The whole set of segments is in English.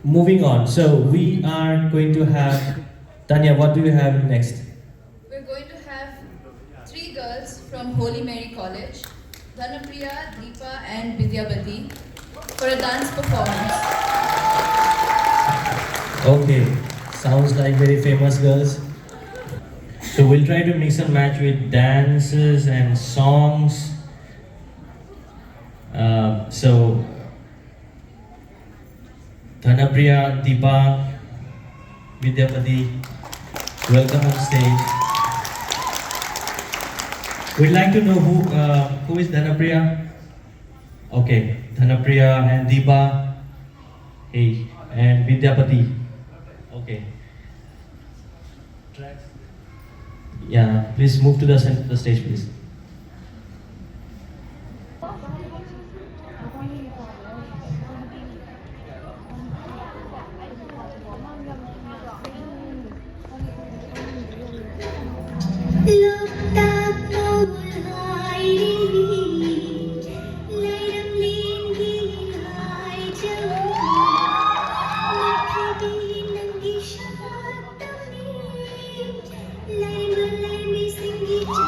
Moving on. So we are going to have Tanya. What do you have next? We're going to have three girls from Holy Mary College, Dhanapriya, Deepa, and Vidyapati, for a dance performance. Okay, sounds like very famous girls. So we'll try to mix and match with dances and songs. So Dhanapriya, Deepa, Vidyapati, welcome on stage. We'd like to know who is Dhanapriya. Okay, Dhanapriya and Deepa. Hey, and Vidyapati. Okay. Yeah, please move to the center of the stage, please. Lúc ta câu hai ly lấy đắm liên ghi hai chân mặc đi nâng ghi sát tâm đi lấy mơ lấy mi sinh ghi chân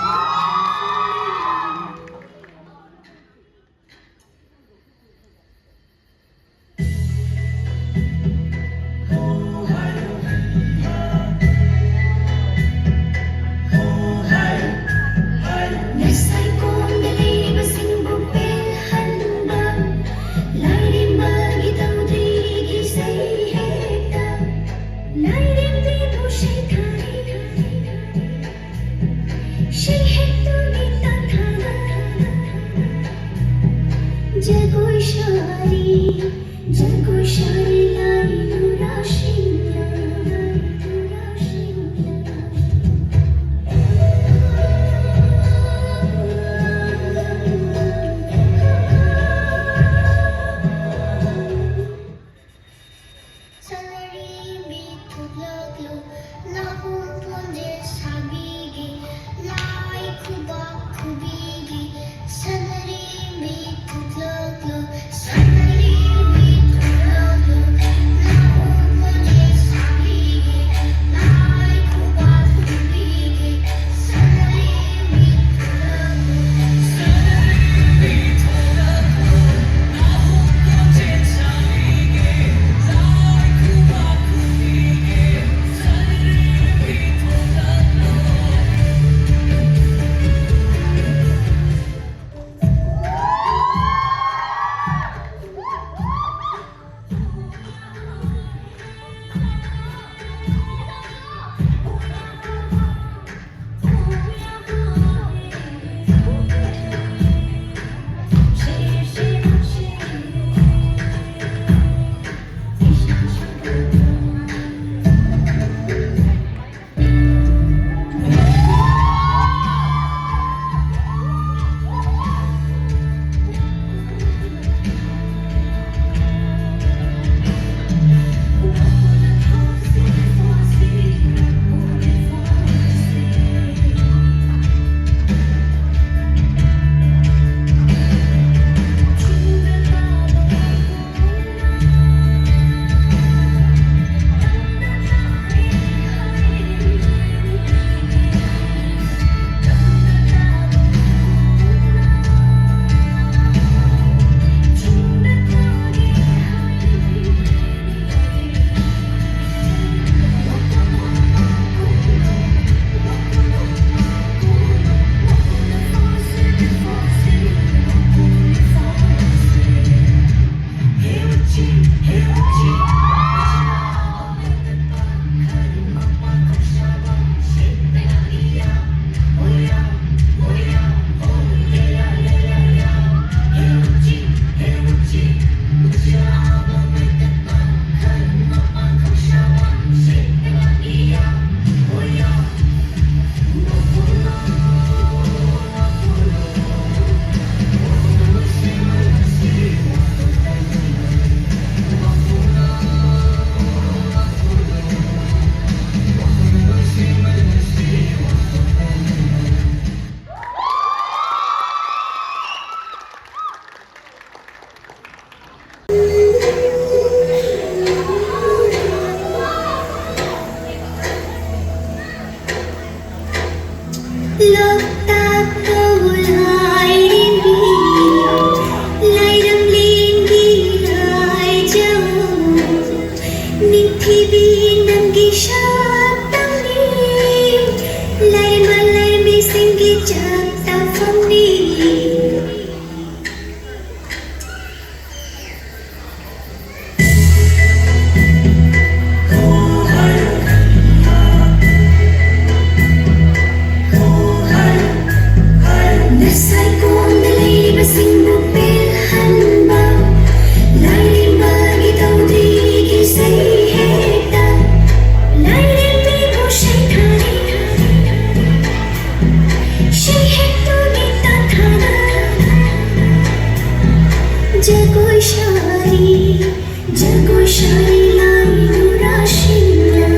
Loktak tawlai ringi Lairam lingi lai jau Ningthibi namgi shatami Lairam malairam singi chapta famni Nasay kong nalay basing bupil hanba Lairin bagitaw di kisay heta Lairin bibo siya'y thani Siya'y hekto nitathana Jagoy shari lai nurashina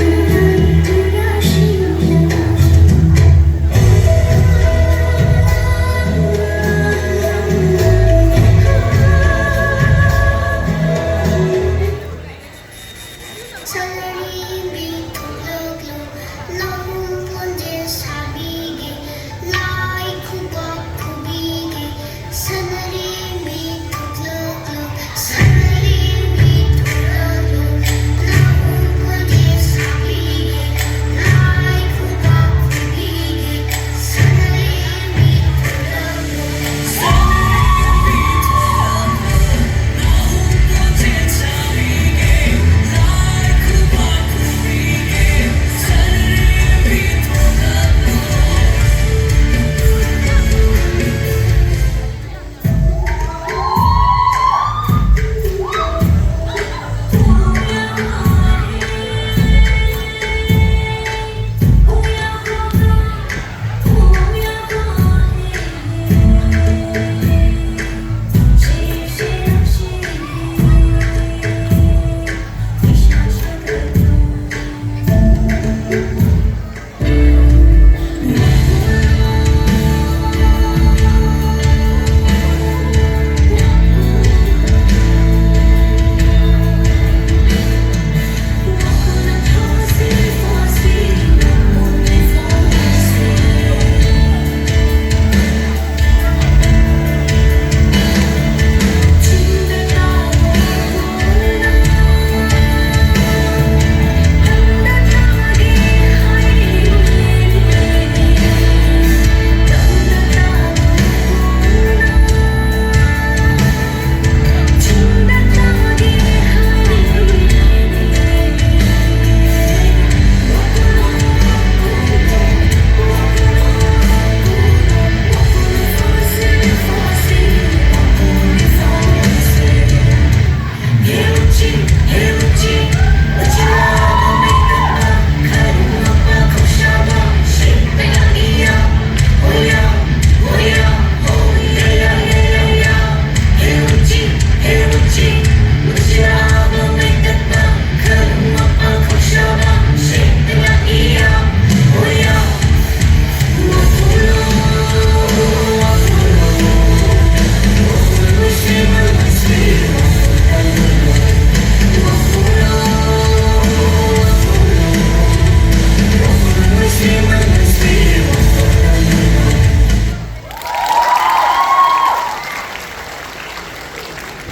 Sunlight